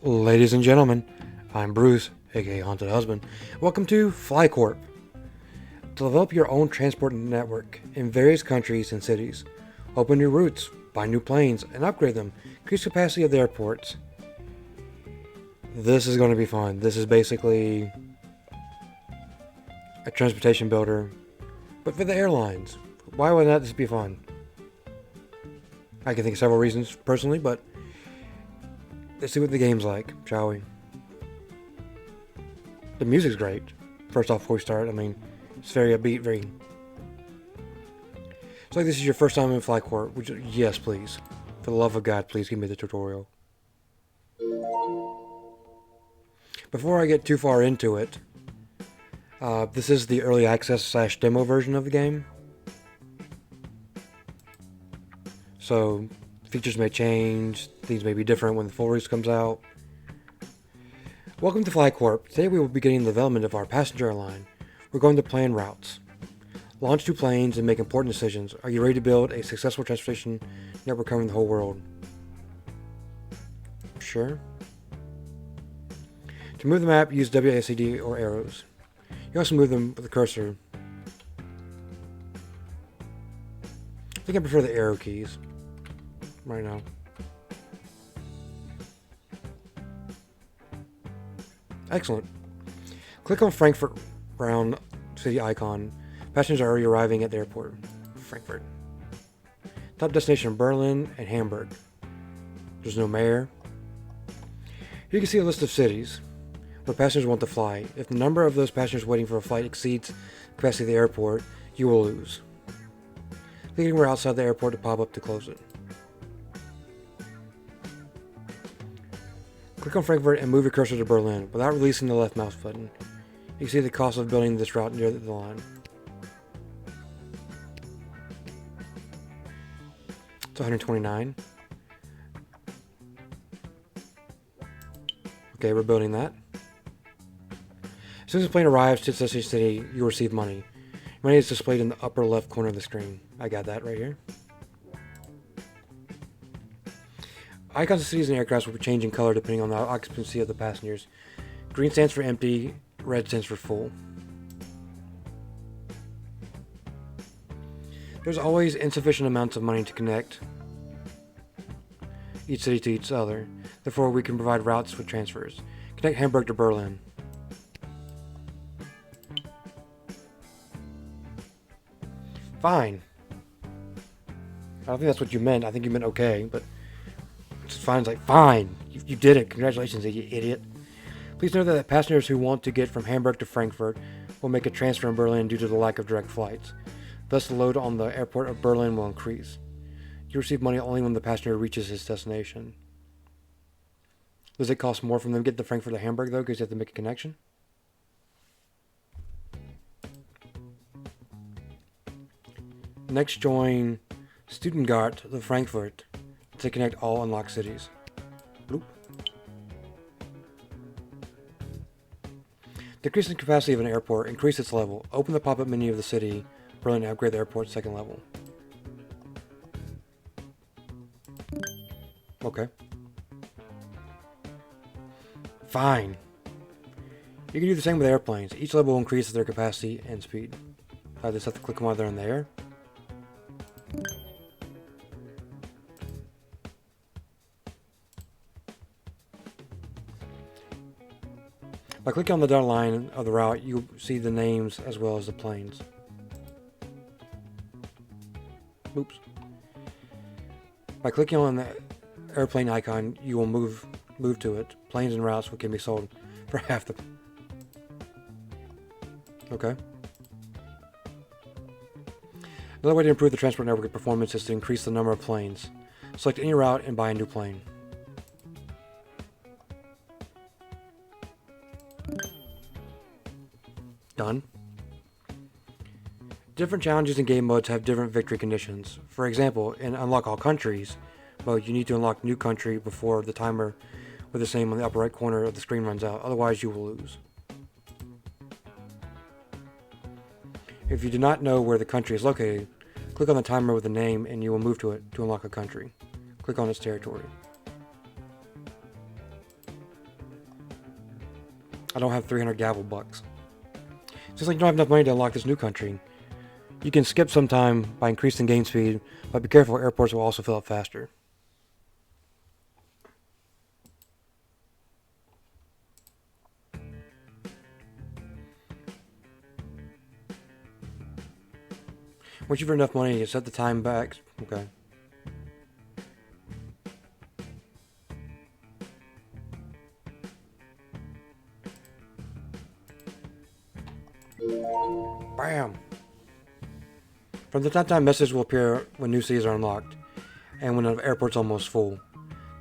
Ladies and gentlemen, I'm Bruce, aka Haunted Husband. Welcome to Corp. To develop your own transport network in various countries and cities, open new routes, buy new planes, and upgrade them, increase capacity of the airports. This is going to be fun. This is basically a transportation builder, but for the airlines. Why would not this be fun? I can think of several reasons personally, but let's see what the game's like, shall we? The music's great. First off, before we start, it's very upbeat, very... So like this is your first time in Corp, which, yes, please. For the love of God, please give me the tutorial. Before I get too far into it, this is the early access / demo version of the game. So, features may change, things may be different when the full release comes out. Welcome to Corp. Today we will be beginning the development of our passenger airline. We're going to plan routes, launch new planes, and make important decisions. Are you ready to build a successful transportation network covering the whole world? Sure. To move the map, use WASD or arrows. You also move them with the cursor. I think I prefer the arrow keys right now. Excellent. Click on Frankfurt round city icon. Passengers are already arriving at the airport. Frankfurt. Top destination Berlin and Hamburg. There's no mayor. Here you can see a list of cities where passengers want to fly. If the number of those passengers waiting for a flight exceeds the capacity of the airport, you will lose. Click anywhere outside the airport to pop up to close it. Click on Frankfurt and move your cursor to Berlin without releasing the left mouse button. You can see the cost of building this route near the line. It's $129. Okay, we're building that. As soon as the plane arrives to its destination city, you'll receive money. Your money is displayed in the upper left corner of the screen. I got that right here. Icons of cities and aircraft will be changing color depending on the occupancy of the passengers. Green stands for empty, red stands for full. There's always insufficient amounts of money to connect each city to each other. Therefore, we can provide routes with transfers. Connect Hamburg to Berlin. Fine. I don't think that's what you meant. I think you meant okay, but it's fine. It's like, fine. You did it. Congratulations, you idiot. Please note that passengers who want to get from Hamburg to Frankfurt will make a transfer in Berlin due to the lack of direct flights. Thus, the load on the airport of Berlin will increase. You receive money only when the passenger reaches his destination. Does it cost more for them to get to Frankfurt to Hamburg, though, because you have to make a connection? Next, join Stuttgart to Frankfurt to connect all unlocked cities. Bloop. Decrease the capacity of an airport, increase its level. Open the pop-up menu of the city, Berlin, and upgrade the airport's second level. Okay. Fine. You can do the same with airplanes. Each level will increase their capacity and speed. I just have to click them while they're in the air. By clicking on the dotted line of the route, you'll see the names as well as the planes. Oops. By clicking on the airplane icon, you will move to it. Planes and routes can be sold for half the... Okay. Another way to improve the transport network performance is to increase the number of planes. Select any route and buy a new plane. Done. Different challenges and game modes have different victory conditions. For example, in Unlock All Countries mode, you need to unlock new country before the timer with the same on the upper right corner of the screen runs out, otherwise you will lose. If you do not know where the country is located, click on the timer with the name and you will move to it to unlock a country. Click on its territory. I don't have 300 gavel bucks. It's just like you don't have enough money to unlock this new country. You can skip some time by increasing game speed, but be careful, airports will also fill up faster. Once you've earned enough money, you set the time back. Okay. Bam! From the time message will appear when new cities are unlocked, and when an airport's almost full.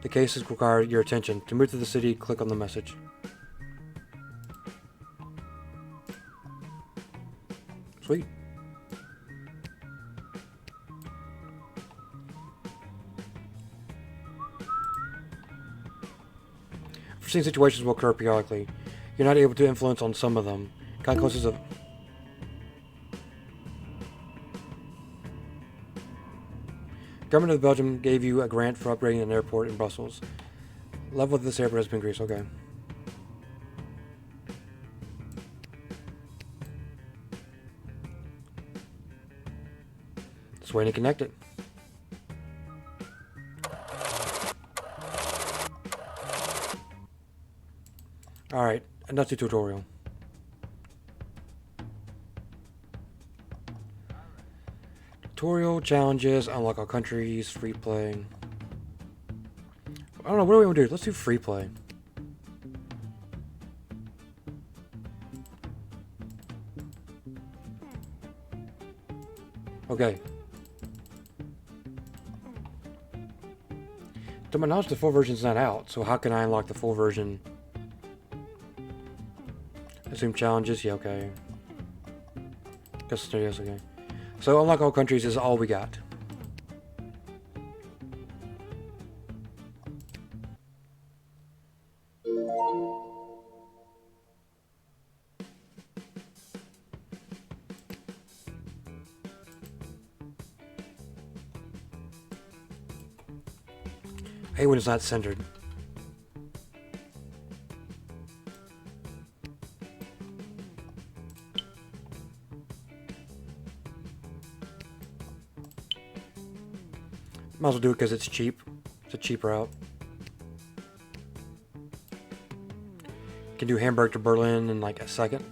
The cases require your attention. To move to the city, click on the message. Sweet. Unforeseen situations will occur periodically. You're not able to influence on some of them. Consequences of... Government of Belgium gave you a grant for upgrading an airport in Brussels. Level of this airport has been increased. Okay. Just waiting to connect it. Alright, enough tutorial. Tutorial, challenges, unlock all countries, free play. I don't know, what do we want to do? Let's do free play. Okay. To my knowledge, the full version's not out, so how can I unlock the full version? Assume challenges, yeah, okay. Custom studios, okay. So unlock all countries is all we got. I hate when it's not centered. Might as well do it because it's cheap. It's a cheap route. Can do Hamburg to Berlin in like a second.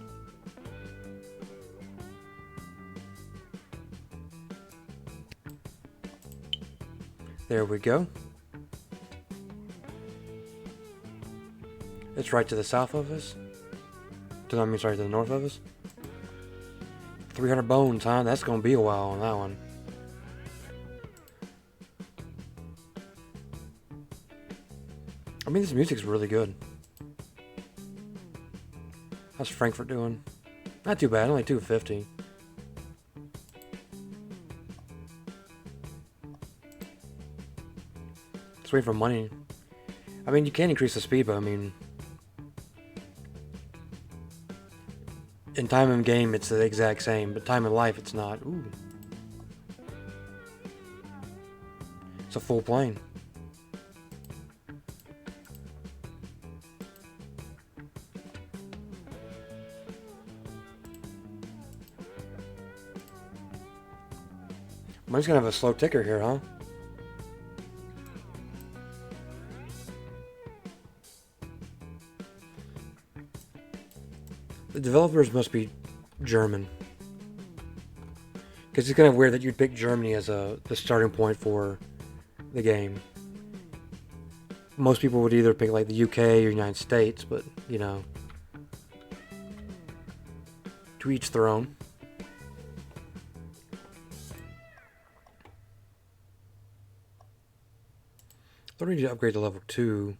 There we go. It's right to the south of us. To the north of us. 300 bones, huh? That's gonna be a while on that one. I mean, this music's really good. How's Frankfurt doing? Not too bad, only 250. Just wait for money. I mean, you can increase the speed, but I mean... in time in game, it's the exact same, but time in life, it's not. Ooh. It's a full plane. Mine's gonna have a slow ticker here, huh? The developers must be German. Because it's kind of weird that you'd pick Germany as the starting point for the game. Most people would either pick like the UK or United States, but, you know. To each their own. I don't need to upgrade to level 2.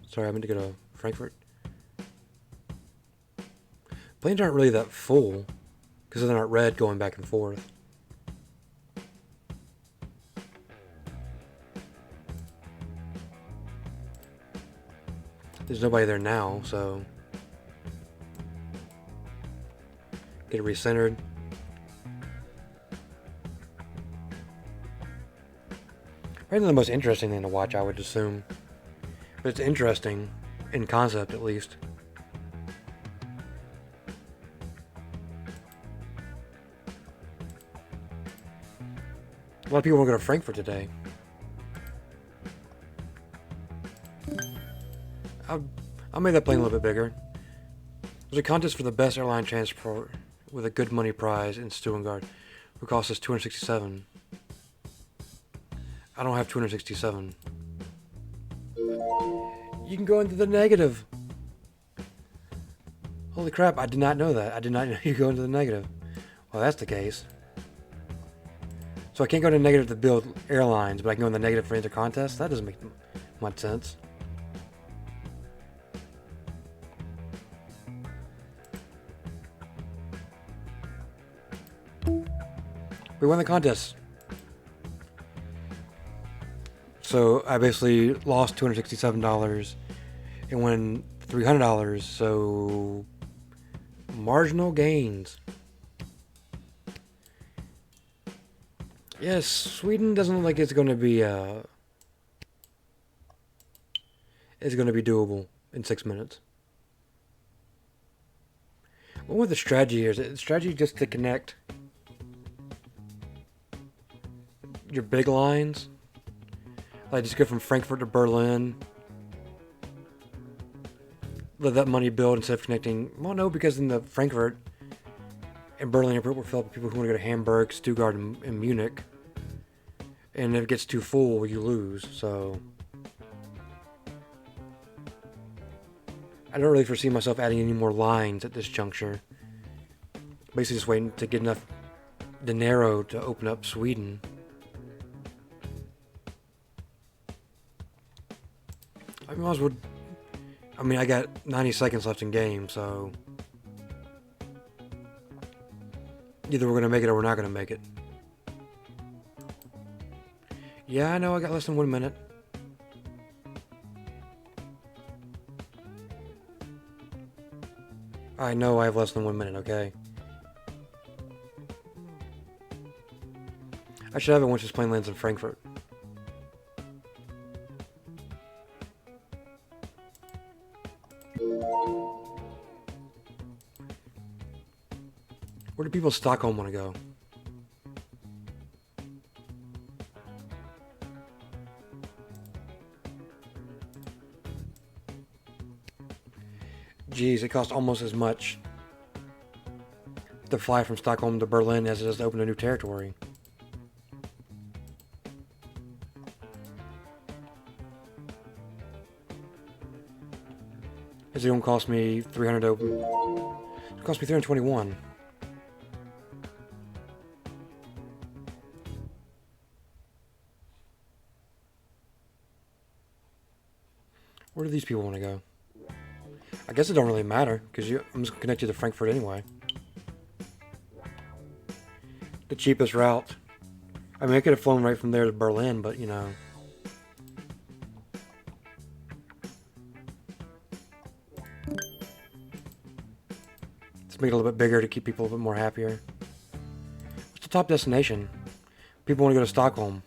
Sorry, I meant to go to Frankfurt. Planes aren't really that full, because they're not red going back and forth. There's nobody there now, so... get it recentered. Probably the most interesting thing to watch, I would assume. But it's interesting. in concept at least. A lot of people want to go to Frankfurt today. I'll make that plane a little bit bigger. There's a contest for the best airline transport with a good money prize in Stuttgart, who cost us 267. I don't have 267. You can go into the negative. Holy crap, I did not know that. I did not know you go into the negative. Well, that's the case. So I can't go to negative to build airlines, but I can go in the negative for enter contests? That doesn't make much sense. We won the contest. So I basically lost $267 and won $300, so marginal gains. Yes, Sweden doesn't look like it's going to be doable in 6 minutes. What was the strategy here? Is it strategy just to connect your big lines? Like just go from Frankfurt to Berlin. Let that money build instead of connecting. Well, no, because in the Frankfurt and Berlin airport will fill up with people who want to go to Hamburg, Stuttgart, and Munich. And if it gets too full, you lose. So I don't really foresee myself adding any more lines at this juncture. Basically just waiting to get enough dinero to open up Sweden. I might as well. I mean, I got 90 seconds left in game, so either we're gonna make it or we're not gonna make it. Yeah, I know I got less than 1 minute. I know I have less than 1 minute, okay? I should have it once this plane lands in Frankfurt. Where do people in Stockholm want to go? Geez, it costs almost as much to fly from Stockholm to Berlin as it does to open a new territory. It's going to cost me 300 to open. It cost me 321. Where do these people want to go? I guess it don't really matter, because I'm just connected to Frankfurt anyway. The cheapest route. I mean, I could have flown right from there to Berlin, but, you know. Let's make it a little bit bigger to keep people a little bit more happier. What's the top destination? People want to go to Stockholm.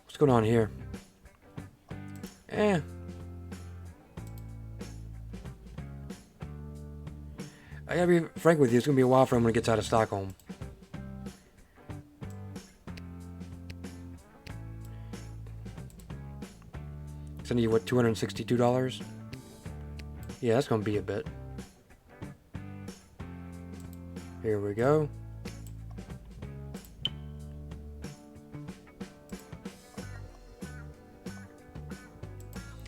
What's going on here? I gotta be frank with you, it's gonna be a while for him when he gets out of Stockholm. It's gonna be, what, $262? Yeah, that's gonna be a bit. Here we go.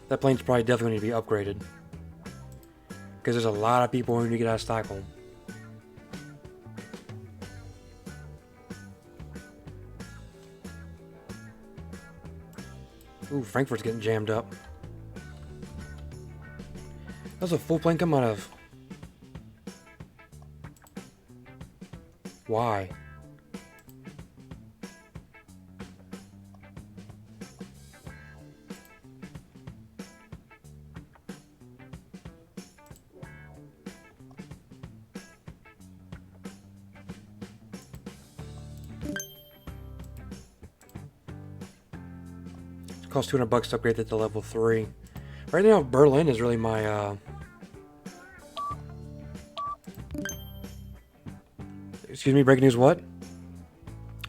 That plane's probably definitely going to be upgraded. Because there's a lot of people who need to get out of Stockholm. Ooh, Frankfurt's getting jammed up. That's a full plane come out of. Why? costs $200 to upgrade that to level 3. Right now, Berlin is really my, excuse me, breaking news what?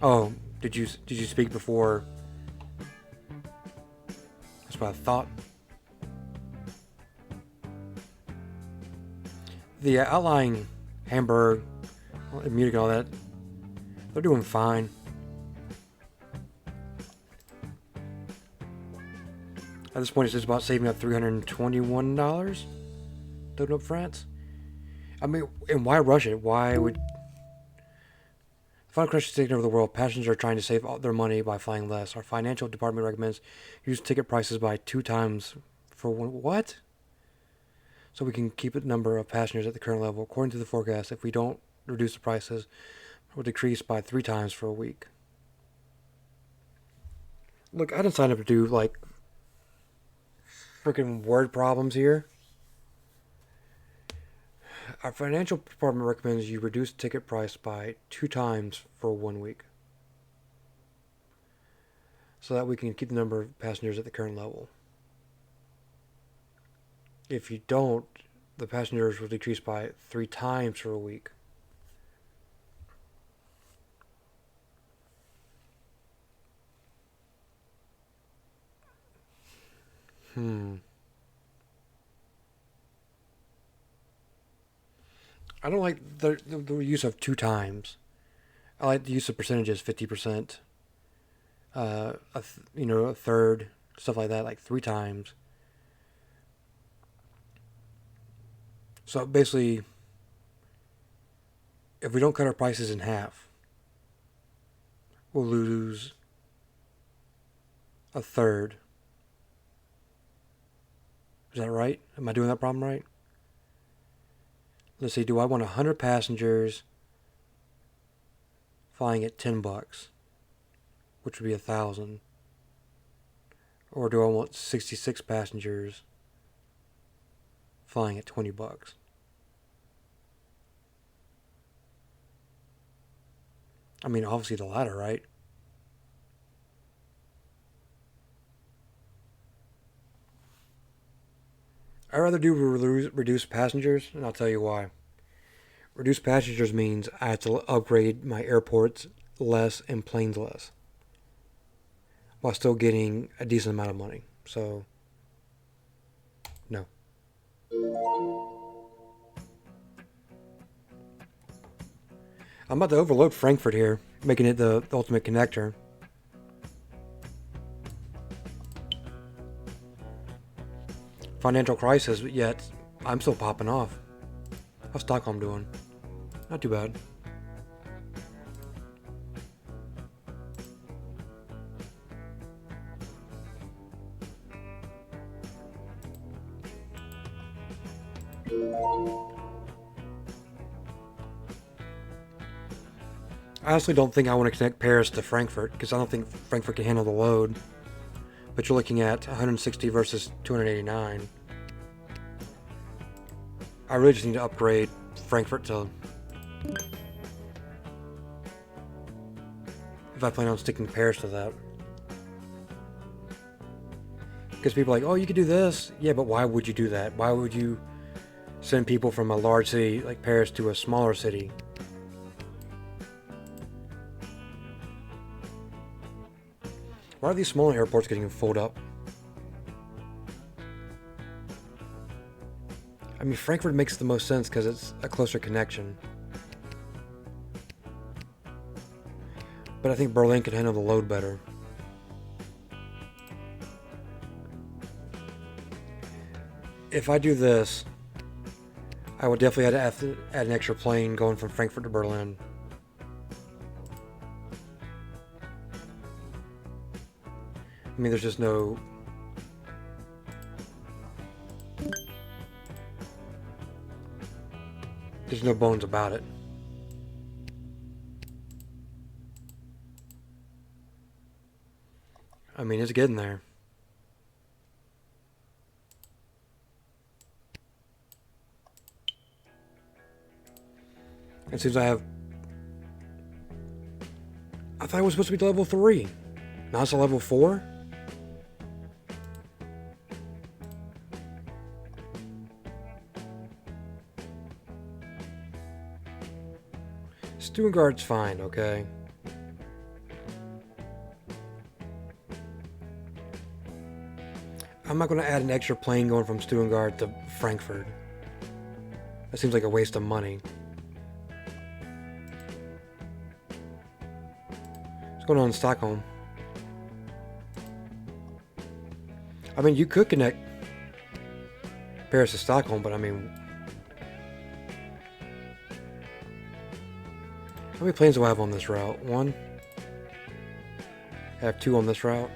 Oh, did you speak before? That's what I thought. The outlying Hamburg, Munich and all that, they're doing fine. At this point, it's just about saving up $321 to open up France. I mean, and why rush it? Why would... The final crash is taking over the world. Passengers are trying to save all their money by flying less. Our financial department recommends use ticket prices by 2 times for one... What? So we can keep the number of passengers at the current level. According to the forecast, if we don't reduce the prices, it will decrease by 3 times for a week. Look, I didn't sign up to do, like, freaking word problems here. Our financial department recommends you reduce ticket price by 2 times for 1 week, so that we can keep the number of passengers at the current level. If you don't, the passengers will decrease by 3 times for a week. I don't like the use of 2 times. I like the use of percentages, 50%, a third, stuff like that, like 3 times. So basically, if we don't cut our prices in half, we'll lose a third. Is that right? Am I doing that problem right? Let's see, do I want 100 passengers flying at $10, which would be 1,000? Or do I want 66 passengers flying at $20? I mean, obviously the latter, right? I'd rather do reduced passengers, and I'll tell you why. Reduced passengers means I have to upgrade my airports less and planes less, while still getting a decent amount of money. So, no. I'm about to overload Frankfurt here, making it the ultimate connector. Financial crisis, yet I'm still popping off. How's Stockholm doing? Not too bad. I honestly don't think I want to connect Paris to Frankfurt, because I don't think Frankfurt can handle the load. But you're looking at 160 versus 289. I really just need to upgrade Frankfurt to... if I plan on sticking Paris to that. Because people are like, oh, you could do this. Yeah, but why would you do that? Why would you send people from a large city like Paris to a smaller city? Why are these smaller airports getting filled up? I mean, Frankfurt makes the most sense because it's a closer connection. But I think Berlin can handle the load better. If I do this, I would definitely have to add an extra plane going from Frankfurt to Berlin. I mean, there's just no... there's no bones about it. I mean, it's getting there. It seems I have... I thought it was supposed to be level 3. Now it's a level 4? Stuttgart's fine, okay? I'm not going to add an extra plane going from Stuttgart to Frankfurt. That seems like a waste of money. What's going on in Stockholm? I mean, you could connect Paris to Stockholm, but I mean... How many planes do I have on this route? One? I have 2 on this route.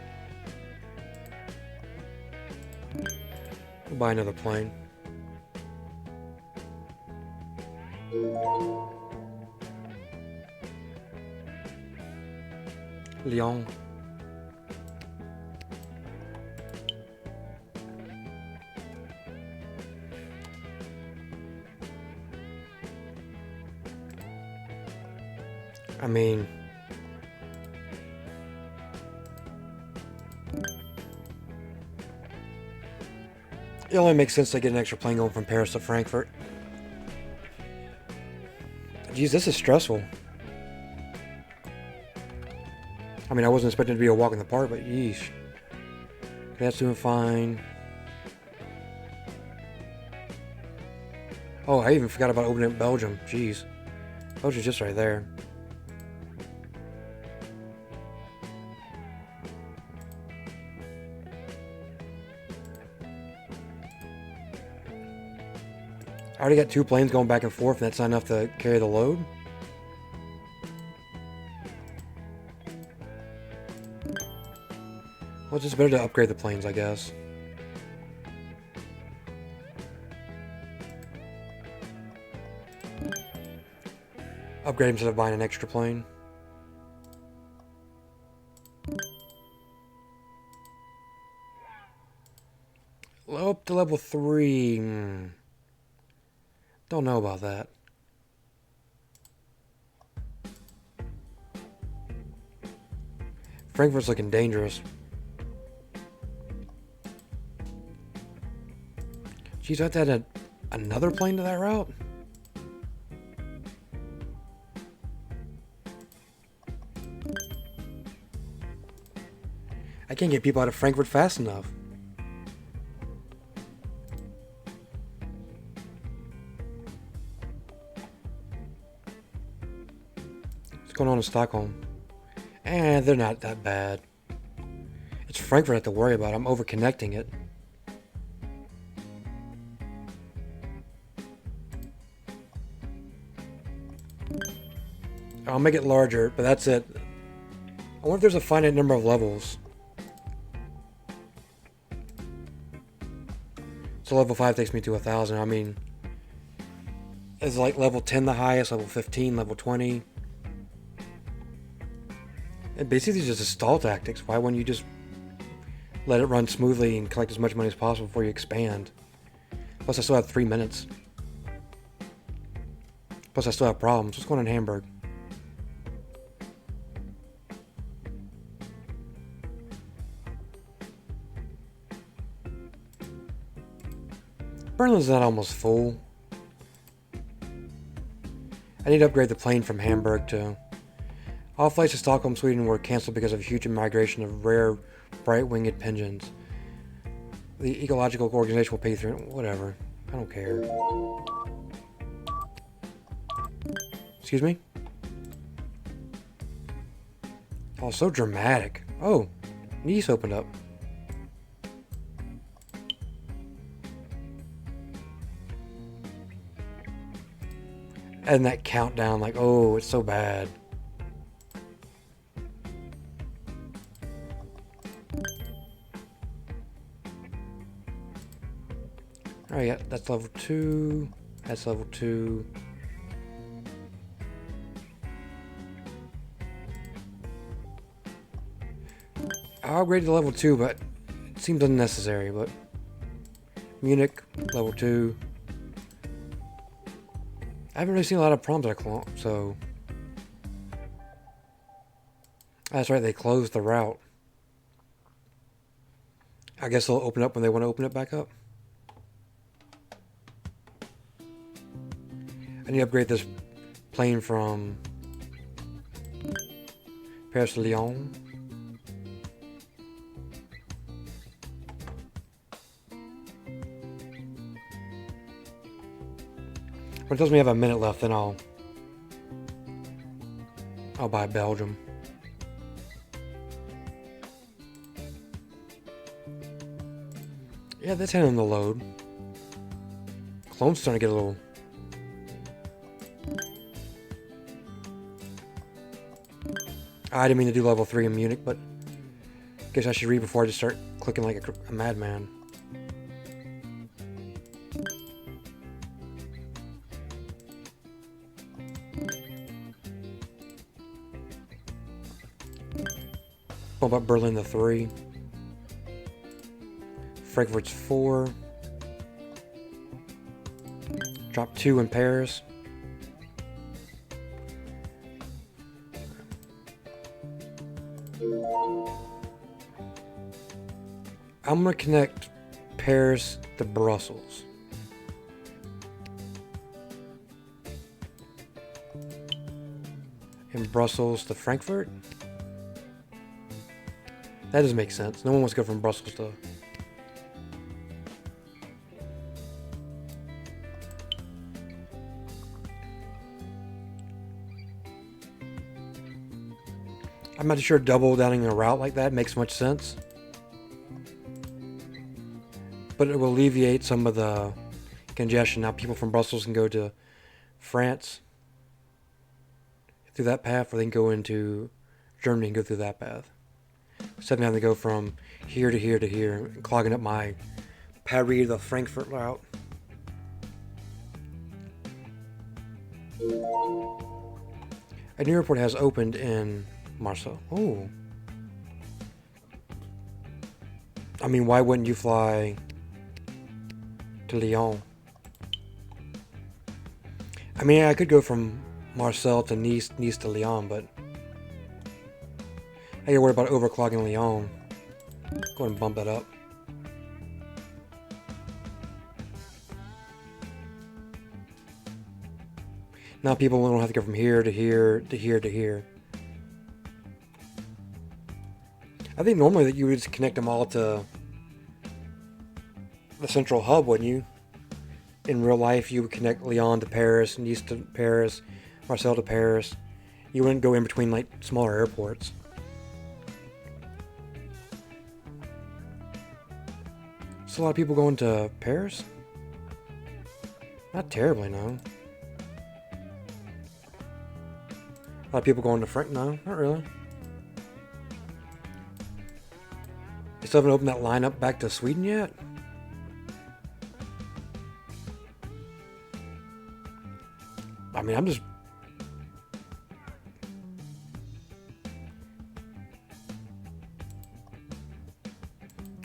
We'll buy another plane. Lyon. I mean... It only makes sense to get an extra plane going from Paris to Frankfurt. Geez, this is stressful. I mean, I wasn't expecting it to be a walk in the park, but yeesh. That's doing fine. Oh, I even forgot about opening up Belgium. Jeez. Belgium's just right there. I already got 2 planes going back and forth, and that's not enough to carry the load. Well, it's just better to upgrade the planes, I guess. Upgrade instead of buying an extra plane. Up to level 3. Don't know about that. Frankfurt's looking dangerous. Geez, I have to add another plane to that route? I can't get people out of Frankfurt fast enough. What's going on in Stockholm? They're not that bad. It's Frankfurt I have to worry about. I'm over-connecting it. I'll make it larger, but that's it. I wonder if there's a finite number of levels. So level 5 takes me to 1,000. I mean, is like level 10 the highest, level 15, level 20? And basically just a stall tactics. Why wouldn't you just let it run smoothly and collect as much money as possible before you expand? Plus I still have 3 minutes. Plus I still have problems. What's going on in Hamburg? Berlin's not almost full. I need to upgrade the plane from Hamburg to... All flights to Stockholm, Sweden were cancelled because of a huge migration of rare, bright-winged pigeons. The ecological organization will pay through... Whatever. I don't care. Excuse me? Oh, so dramatic. Oh, Nice opened up. And that countdown, like, oh, it's so bad. Alright, yeah, that's level 2. That's level 2. I'll upgrade to level 2, but it seems unnecessary, but... Munich, level 2. I haven't really seen a lot of problems at Clone, so... That's right, they closed the route. I guess they'll open up when they want to open it back up. I need to upgrade this plane from Paris to Lyon. When it tells me I have a minute left, then I'll buy Belgium. Yeah, that's handling the load. Cologne's starting to get a little... I didn't mean to do level 3 in Munich, but guess I should read before I just start clicking like a madman. Bump up Berlin to 3. Frankfurt's 4. Drop 2 in Paris. I'm gonna connect Paris to Brussels. And Brussels to Frankfurt. That doesn't make sense. No one wants to go from Brussels to... I'm not sure double downing a route like that makes much sense. But it will alleviate some of the congestion. Now people from Brussels can go to France through that path, or they can go into Germany and go through that path. Instead of having to go from here to here to here, clogging up my Paris to Frankfurt route. A new airport has opened in Marseille. Oh. I mean, why wouldn't you fly to Lyon? I mean, I could go from Marseille to Nice, Nice to Lyon, but I gotta worry about overclogging Lyon. Go ahead and bump that up. Now people don't have to go from here to here to here to here. I think normally that you would just connect them all to the central hub, wouldn't you? In real life, you would connect Lyon to Paris, Nice to Paris, Marseille to Paris. You wouldn't go in between like smaller airports. So a lot of people going to Paris? Not terribly, no. A lot of people going to Frank? No, not really. They still haven't opened that line up back to Sweden yet? I mean, I'm just...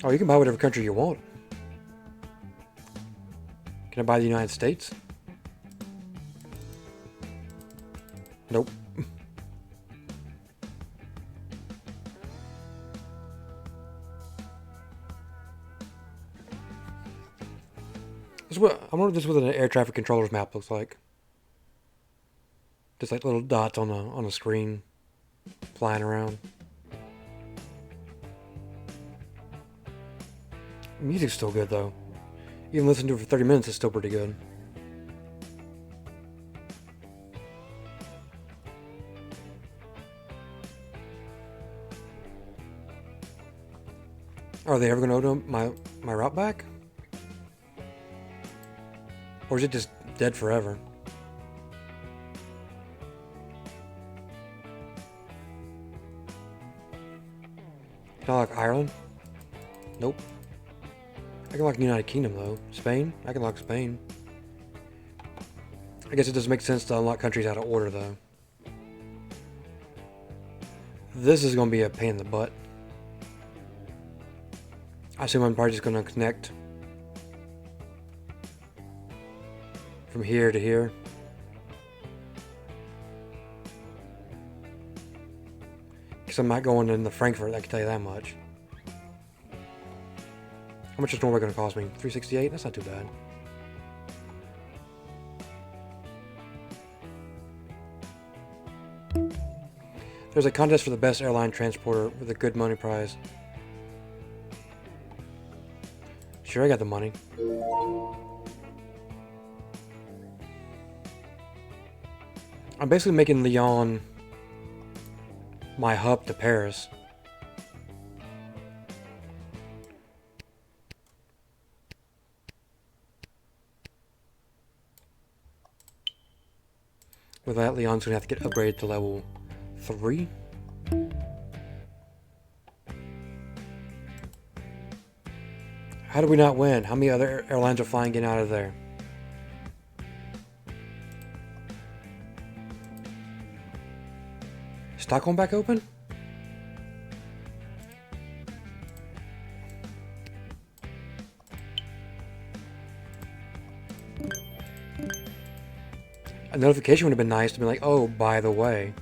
Oh, you can buy whatever country you want. Can I buy the United States? Nope. I wonder if this is what an air traffic controller's map looks like. Just like little dots on a screen flying around. Music's still good though. Even listening to it for 30 minutes is still pretty good. Are they ever going to open my route back? Or is it just dead forever? Can I lock Ireland? Nope. I can lock the United Kingdom though. Spain? I can lock Spain. I guess it doesn't make sense to unlock countries out of order though. This is going to be a pain in the butt. I assume I'm probably just going to connect from here to here. Because I'm not going into Frankfurt, I can tell you that much. How much is Norway going to cost me? $368? That's not too bad. There's a contest for the best airline transporter with a good money prize. Sure, I got the money. I'm basically making Lyon my hub to Paris. With that, Lyon's gonna have to get upgraded to level 3. How do we not win? How many other airlines are flying in out of there? Stockholm back open? A notification would have been nice to be like, oh, by the way.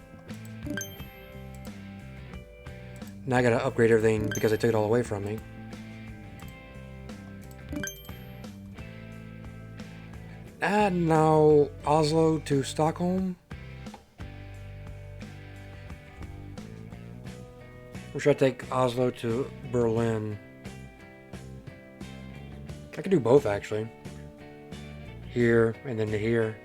Now I gotta upgrade everything because they took it all away from me. And now Oslo to Stockholm. Or should I take Oslo to Berlin? I could do both actually. Here and then to here.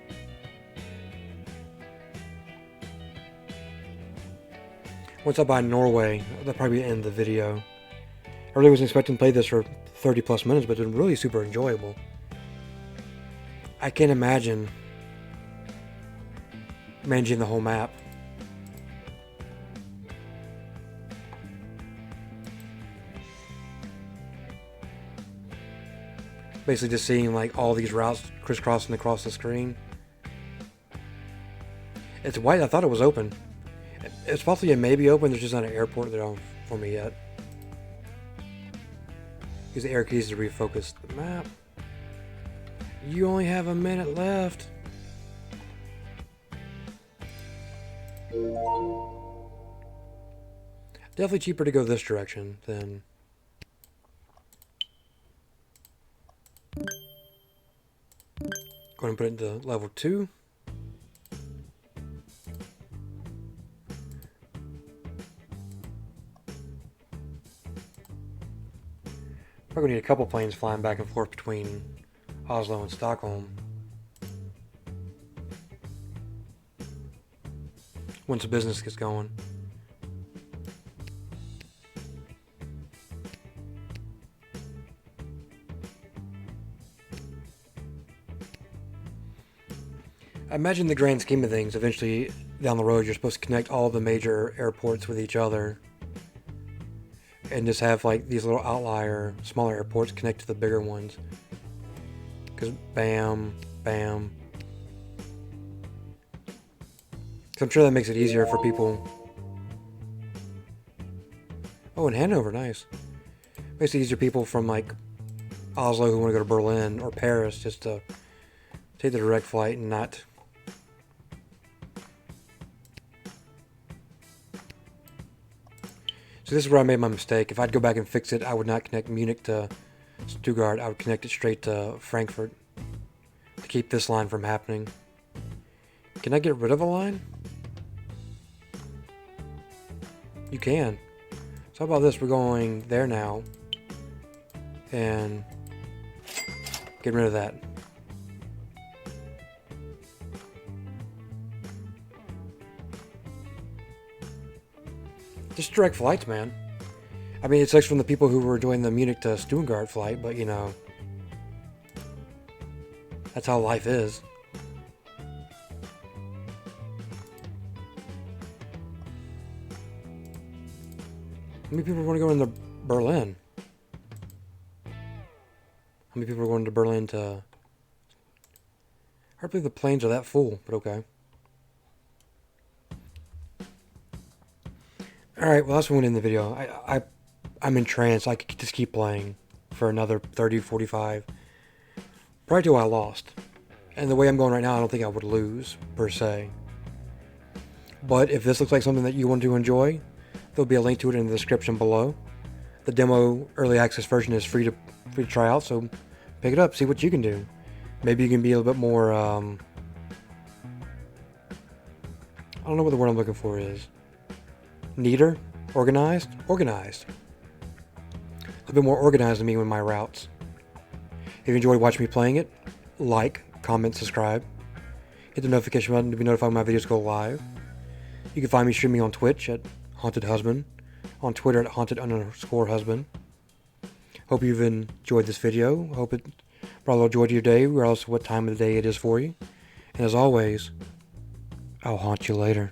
Once I buy Norway, that'll probably end the video. I really wasn't expecting to play this for 30 plus minutes, but it's been really super enjoyable. I can't imagine managing the whole map. Basically just seeing like all these routes crisscrossing across the screen. It's white. I thought it was open. It's possibly it may be open. There's just not an airport there for me yet. Use the air keys to refocus the map. You only have a minute left. Definitely cheaper to go this direction than... Go ahead and put it into level 2. Probably need a couple planes flying back and forth between Oslo and Stockholm. Once the business gets going. I imagine the grand scheme of things, eventually down the road you're supposed to connect all the major airports with each other. And just have like these little outlier, smaller airports connect to the bigger ones. Because bam, bam. So I'm sure that makes it easier for people. Oh, and Hanover, nice. Makes it easier for people from like Oslo who want to go to Berlin or Paris just to take the direct flight and not... So this is where I made my mistake. If I'd go back and fix it, I would not connect Munich to Stuttgart. I would connect it straight to Frankfurt to keep this line from happening. Can I get rid of a line? You can. So how about this? We're going there now. And get rid of that. Just direct flights, man. I mean, it sucks from the people who were doing the Munich to Stuttgart flight, but you know, that's how life is. How many people want to go into Berlin? How many people are going to Berlin to... I don't believe the planes are that full, but okay. Alright, well that's when we end the video. I'm entranced. I could just keep playing for another 30, 45. Probably till I lost. And the way I'm going right now, I don't think I would lose, per se. But if this looks like something that you want to enjoy, there'll be a link to it in the description below. The demo early access version is free to try out, so pick it up, see what you can do. Maybe you can be a little bit more, I don't know what the word I'm looking for is. neater, organized, organized. A little bit more organized than me with my routes. If you enjoyed watching me playing it, like, comment, subscribe. Hit the notification button to be notified when my videos go live. You can find me streaming on Twitch at Haunted Husband, on Twitter at Haunted_Husband. Hope you've enjoyed this video. Hope it brought a little joy to your day, regardless of what time of the day it is for you. And as always, I'll haunt you later.